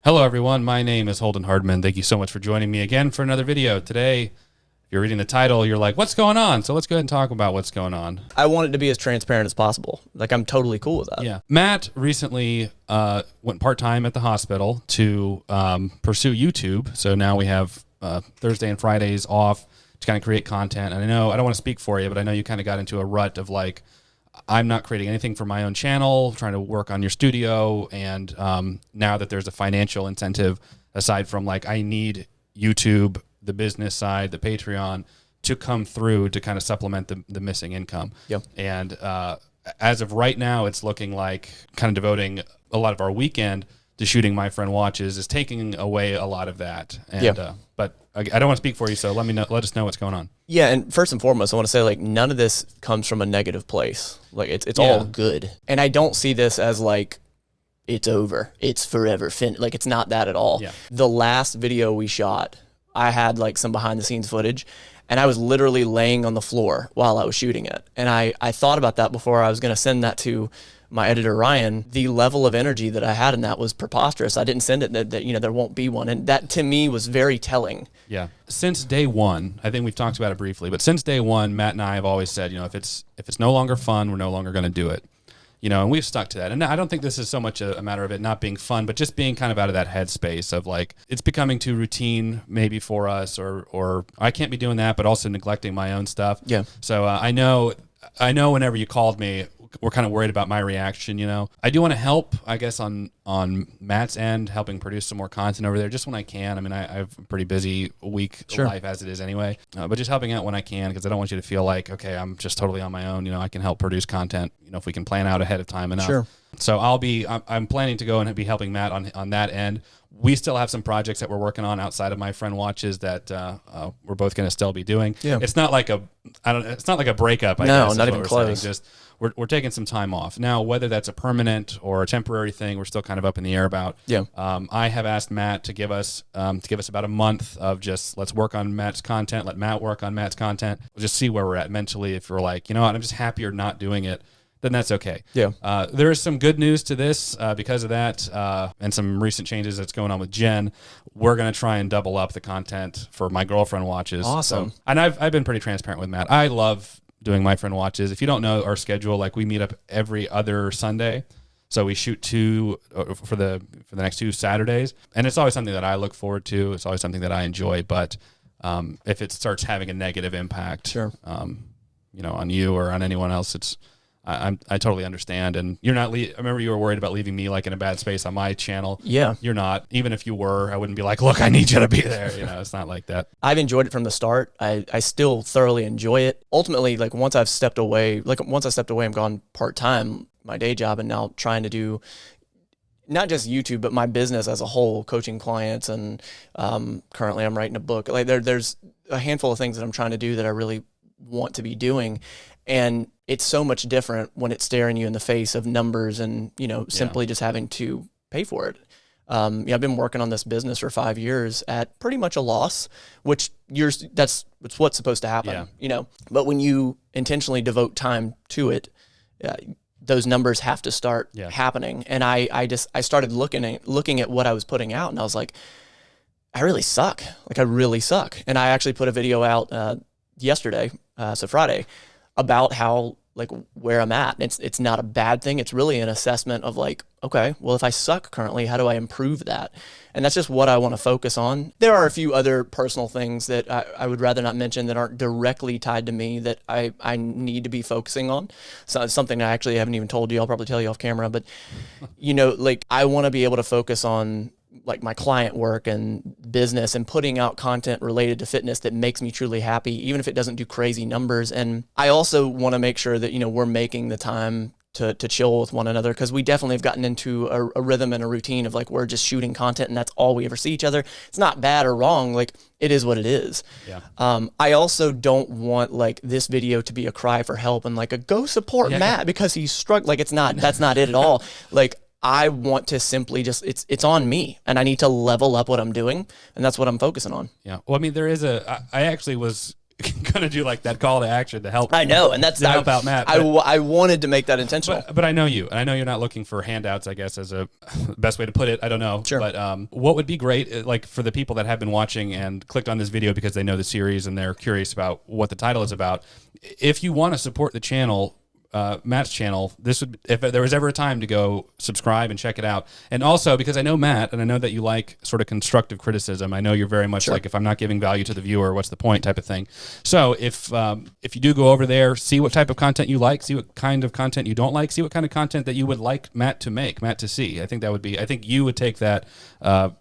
Hello everyone, my name is Holden Hardman. Thank you so much for joining me again for another video. Today, if you're reading the title, you're like, what's going on? So let's go ahead and talk about what's going on. I want it to be as transparent as possible. Like, I'm totally cool with that. Yeah. Matt recently went part-time at the hospital to pursue YouTube. So now we have Thursday and Fridays off to kind of create content. And I know, I don't want to speak for you, but I know you kind of got into a rut of like, I'm not creating anything for my own channel, trying to work on your studio. And now that there's a financial incentive, aside from like, I need YouTube, the business side, the Patreon to come through to kind of supplement the missing income. Yep. And as of right now, it's looking like kind of devoting a lot of our weekend to shooting My Friend Watches is taking away a lot of that. And, yeah. But I don't want to speak for you, so let us know what's going on. Yeah, and first and foremost, I want to say, like, none of this comes from a negative place. Like, it's all good. And I don't see this as, like, it's over. It's forever. Like, it's not that at all. Yeah. The last video we shot, I had, like, some behind-the-scenes footage, and I was literally laying on the floor while I was shooting it. And I thought about that before I was going to send that to my editor, Ryan. The level of energy that I had in that was preposterous. I didn't send it that you know, there won't be one. And that, to me, was very telling. Yeah. Since day one, I think we've talked about it briefly, but since day one, Matt and I have always said, you know, if it's no longer fun, we're no longer going to do it. You know, and we've stuck to that. And I don't think this is so much a matter of it not being fun, but just being kind of out of that headspace of like, it's becoming too routine maybe for us, or I can't be doing that, but also neglecting my own stuff. Yeah. So I know whenever you called me, we're kind of worried about my reaction, you know. I do want to help, I guess, on Matt's end, helping produce some more content over there, just when I can. I mean, I have a pretty busy week of life as it is anyway, but just helping out when I can, because I don't want you to feel like, okay, I'm just totally on my own. You know, I can help produce content, you know, if we can plan out ahead of time enough. Sure. So I'm planning to go and be helping Matt on that end. We still have some projects that we're working on outside of My Friend Watches that we're both going to still be doing. Yeah. It's not like it's not like a breakup. I guess, not even close. Just we're taking some time off now. Whether that's a permanent or a temporary thing, we're still kind of up in the air about. Yeah. I have asked Matt to give us about a month of just let's work on Matt's content. Let Matt work on Matt's content. We'll just see where we're at mentally. If we're like, you know what, I'm just happier not doing it, then that's okay. Yeah. There is some good news to this because of that and some recent changes that's going on with Jen. We're going to try and double up the content for My Girlfriend Watches. Awesome. So, and I've been pretty transparent with Matt. I love doing My Friend Watches. If you don't know our schedule, like we meet up every other Sunday. So we shoot two for the next 2 Saturdays. And it's always something that I look forward to. It's always something that I enjoy. But if it starts having a negative impact, sure, you know, on you or on anyone else, I totally understand. And you're not, I remember you were worried about leaving me like in a bad space on my channel. Yeah. You're not. Even if you were, I wouldn't be like, look, I need you to be there. You know, it's not like that. I've enjoyed it from the start. I still thoroughly enjoy it. Ultimately, like once I stepped away, I'm gone part-time, my day job, and now trying to do not just YouTube, but my business as a whole, coaching clients. And currently I'm writing a book. Like there's a handful of things that I'm trying to do that I really want to be doing. And it's so much different when it's staring you in the face of numbers and, you know, simply just having to pay for it. I've been working on this business for 5 years at pretty much a loss, which it's what's supposed to happen, you know. But when you intentionally devote time to it, those numbers have to start happening. And I started looking at what I was putting out, and I was like, I really suck. Like, I really suck. And I actually put a video out yesterday, so Friday, about how, like, where I'm at. It's not a bad thing. It's really an assessment of like, okay, well, if I suck currently, how do I improve that? And that's just what I want to focus on. There are a few other personal things that I would rather not mention that aren't directly tied to me that I need to be focusing on. So it's something I actually haven't even told you. I'll probably tell you off camera, but you know, like, I want to be able to focus on like my client work and business and putting out content related to fitness that makes me truly happy, even if it doesn't do crazy numbers. And I also want to make sure that, you know, we're making the time to chill with one another, because we definitely have gotten into a rhythm and a routine of like, we're just shooting content and that's all we ever see each other. It's not bad or wrong. Like, it is what it is. Yeah. I also don't want like this video to be a cry for help and like a go support Matt because he's struggling. Like, that's not it at all. Like, I want to simply just, it's on me, and I need to level up what I'm doing, and that's what I'm focusing on. Yeah. Well, I mean, I actually was going to do like that call to action to help. I know, and that's to help out Matt. I wanted to make that intentional. But I know you, and I know you're not looking for handouts, I guess, as a best way to put it. I don't know. Sure. But what would be great, like for the people that have been watching and clicked on this video because they know the series and they're curious about what the title is about, if you want to support the channel, Matt's channel, this would, if there was ever a time to go subscribe and check it out. And also because I know Matt, and I know that you like sort of constructive criticism. I know you're very much like, if I'm not giving value to the viewer, what's the point type of thing. So if you do go over there, see what type of content you like, see what kind of content you don't like, see what kind of content that you would like Matt to make, Matt to see. I think you would take that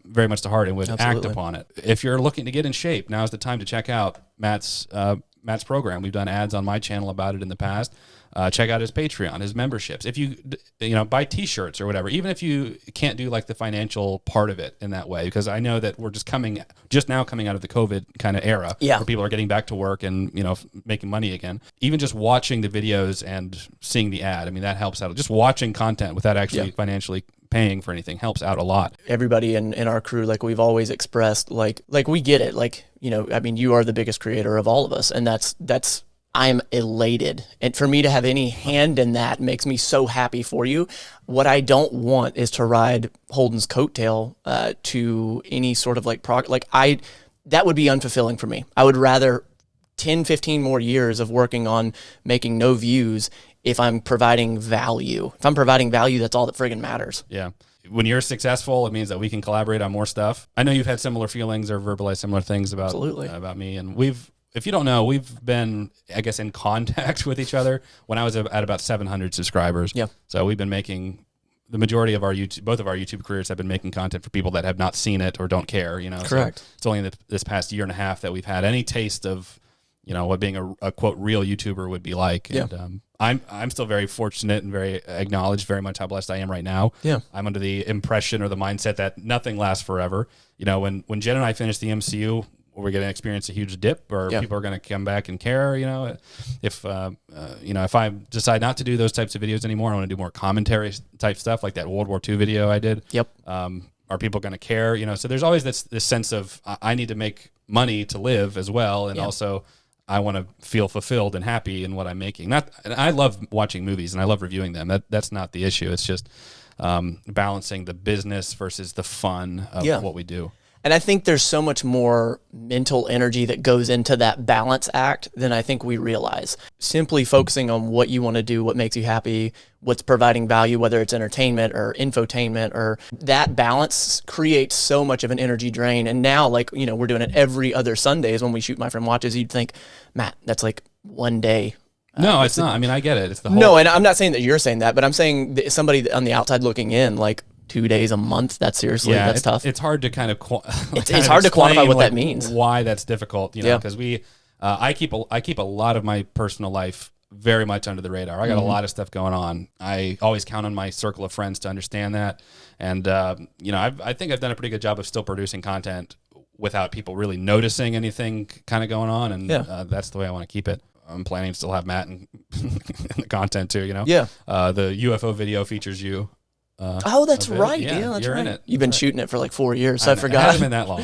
very much to heart and would act upon it. If you're looking to get in shape, now's the time to check out Matt's program. We've done ads on my channel about it in the past. Check out his Patreon, his memberships. If you buy T-shirts or whatever, even if you can't do like the financial part of it in that way, because I know that we're just now coming out of the COVID kind of era, where people are getting back to work and making money again. Even just watching the videos and seeing the ad, I mean, that helps out. Just watching content without actually financially paying for anything helps out a lot. Everybody in our crew, like we've always expressed, like we get it. Like, I mean, you are the biggest creator of all of us, and that's I'm elated. And for me to have any hand in that makes me so happy for you. What I don't want is to ride Holden's coattail to any sort of like that would be unfulfilling for me. I would rather 10, 15 more years of working on making no views if I'm providing value. If I'm providing value, that's all that friggin' matters. Yeah. When you're successful, it means that we can collaborate on more stuff. I know you've had similar feelings or verbalized similar things about me. And if you don't know, we've been, I guess, in contact with each other when I was at about 700 subscribers. Yeah. So we've been making the majority of both of our YouTube careers have been making content for people that have not seen it or don't care. Correct. So it's only in this past year and a half that we've had any taste of, what being a quote real YouTuber would be like. Yeah. And I'm still very fortunate and very acknowledged very much how blessed I am right now. Yeah. I'm under the impression or the mindset that nothing lasts forever. When Jen and I finished the MCU, we're going to experience a huge dip, or people are going to come back and care. If I decide not to do those types of videos anymore, I want to do more commentary type stuff, like that World War II video I did. Yep. Are people going to care? So there's always this sense of I need to make money to live as well, and also I want to feel fulfilled and happy in what I'm making. And I love watching movies and I love reviewing them. That's not the issue. It's just balancing the business versus the fun of what we do. And I think there's so much more mental energy that goes into that balance act than I think we realize. Simply focusing on what you want to do, what makes you happy, what's providing value, whether it's entertainment or infotainment, or that balance creates so much of an energy drain. And now, we're doing it every other Sundays when we shoot My Friend Watches. You'd think, Matt, that's like one day. No, it's not. I mean, I get it. It's the whole. No, and I'm not saying that you're saying that, but I'm saying that somebody on the outside looking in, 2 days a month. That's that's tough. It's hard to kind of it's hard to quantify what that means. Why that's difficult, because I keep a lot of my personal life very much under the radar. I got a lot of stuff going on. I always count on my circle of friends to understand that, and I think I've done a pretty good job of still producing content without people really noticing anything kind of going on, and that's the way I want to keep it. I'm planning to still have Matt and the content too. The UFO video features you. That's right. Yeah, that's you're right. in it. You've been shooting it for 4 years, so I forgot. It hasn't been that long.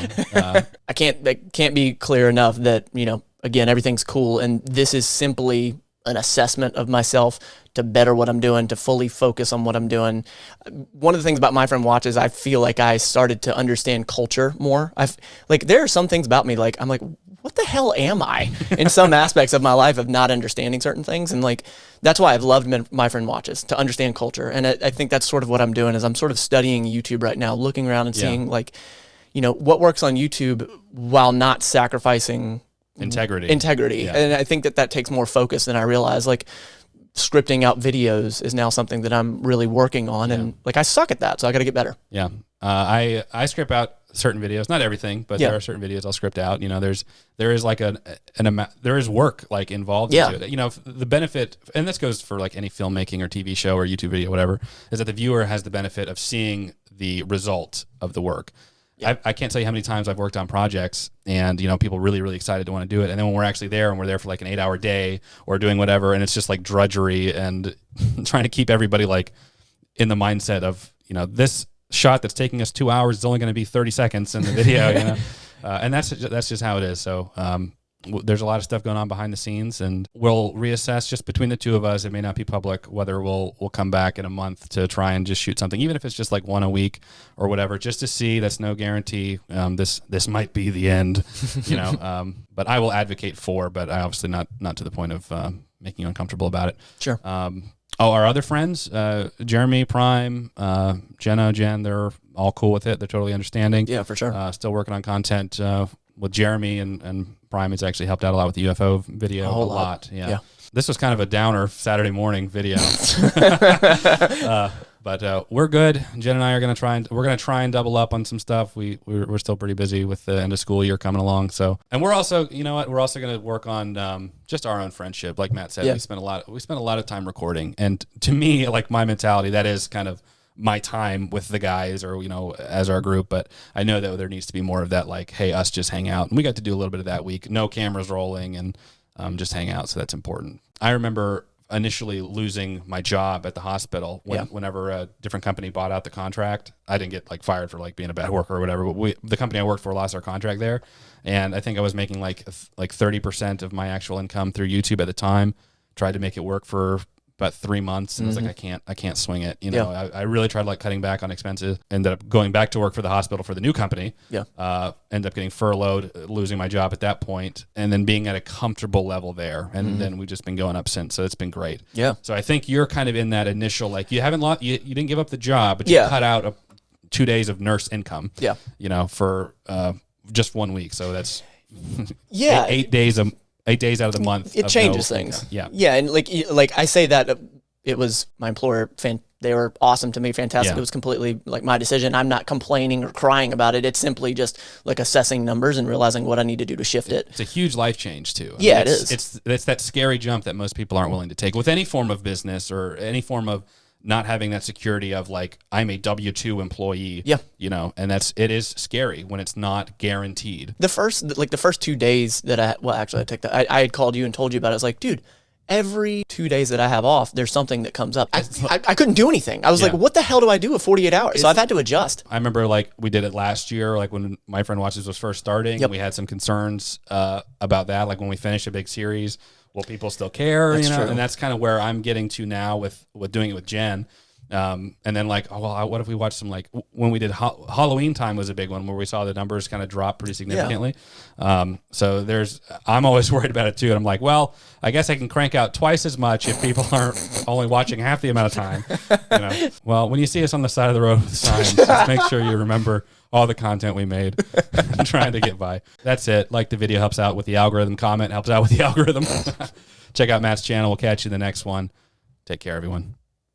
I can't be clear enough that, again, everything's cool, and this is simply an assessment of myself to better what I'm doing, to fully focus on what I'm doing. One of the things about My Friend Watches, I feel like I started to understand culture more. There are some things about me, I'm like, what the hell am I in some aspects of my life of not understanding certain things? And that's why I've loved My Friend Watches, to understand culture. And I think that's sort of what I'm doing, is I'm sort of studying YouTube right now, looking around and seeing what works on YouTube while not sacrificing integrity. Yeah. And I think that takes more focus than I realize. Scripting out videos is now something that I'm really working on, and I suck at that, so I got to get better. Yeah. I script out certain videos, not everything, but there are certain videos I'll script out. There is there is work involved into it. The benefit, and this goes for any filmmaking or TV show or YouTube video, whatever, is that the viewer has the benefit of seeing the result of the work. Yeah. I can't tell you how many times I've worked on projects and, people really, really excited to want to do it. And then when we're actually there and we're there for an 8-hour day or doing whatever, and it's just drudgery and trying to keep everybody in the mindset of, this shot that's taking us 2 hours is only going to be 30 seconds in the video, and that's just how it is. So there's a lot of stuff going on behind the scenes, and we'll reassess just between the two of us. It may not be public whether we'll come back in a month to try and just shoot something, even if it's just like one a week or whatever, just to see. That's no guarantee. This might be the end, you know. But I will advocate for, but I obviously not to the point of making you uncomfortable about it. Sure. Our other friends, Jeremy, Prime, Jen, they're all cool with it. They're totally understanding. Yeah, for sure. Still working on content with Jeremy, and Prime has actually helped out a lot with the UFO video. A lot. Yeah. This was kind of a downer Saturday morning video. But we're good. Jen and I are going to try and double up on some stuff. We're still pretty busy with the end of school year coming along. So, and we're also, you know what, we're also going to work on just our own friendship. Like Matt said, we spent a lot of time recording. And to me, like my mentality, that is kind of my time with the guys, or, you know, as our group. But I know that there needs to be more of that, like, hey, us just hang out. And we got to do a little bit of that week. No cameras rolling, and just hang out. So that's important. I remember initially losing my job at the hospital whenever a different company bought out the contract. I didn't get like fired for like being a bad worker or whatever, but the company I worked for lost our contract there. And I think I was making like 30% of my actual income through YouTube at the time. Tried to make it work for about 3 months, and I was like, I can't swing it. You know, I really tried like cutting back on expenses. Ended up going back to work for the hospital for the new company. Ended up getting furloughed, losing my job at that point, and then being at a comfortable level there. And then we've just been going up since. So it's been great. Yeah. So I think you're kind of in that initial, like, you haven't lost, you didn't give up the job, but you cut out 2 days of nurse income. Yeah. You know, for just 1 week. So that's 8 days 8 days out of the month. It changes things. Yeah. Yeah. And like I say that it was my employer. They were awesome to me. Fantastic. Yeah. It was completely like my decision. I'm not complaining or crying about it. It's simply just like assessing numbers and realizing what I need to do to shift it. It's a huge life change too. It is. It's that scary jump that most people aren't willing to take with any form of business or any form of not having that security of like, I'm a W-2 employee, you know, and it is scary when it's not guaranteed. The first 2 days that I had called you and told you about it. I was like, dude, every 2 days that I have off, there's something that comes up. I couldn't do anything. I was like, what the hell do I do with 48 hours? So I've had to adjust. I remember like we did it last year, like when My Friend Watches was first starting, we had some concerns about that. Like when we finished a big series, will people still care? That's true. And that's kind of where I'm getting to now with doing it with Jen. And then like, what if we watch some, like when we did Halloween time was a big one where we saw the numbers kind of drop pretty significantly. So I'm always worried about it too. And I'm like, well, I guess I can crank out twice as much if people aren't only watching half the amount of time. You know? Well, when you see us on the side of the road with signs, just make sure you remember all the content we made and trying to get by. That's it. Like the video helps out with the algorithm, comment helps out with the algorithm. Check out Matt's channel. We'll catch you in the next one. Take care, everyone.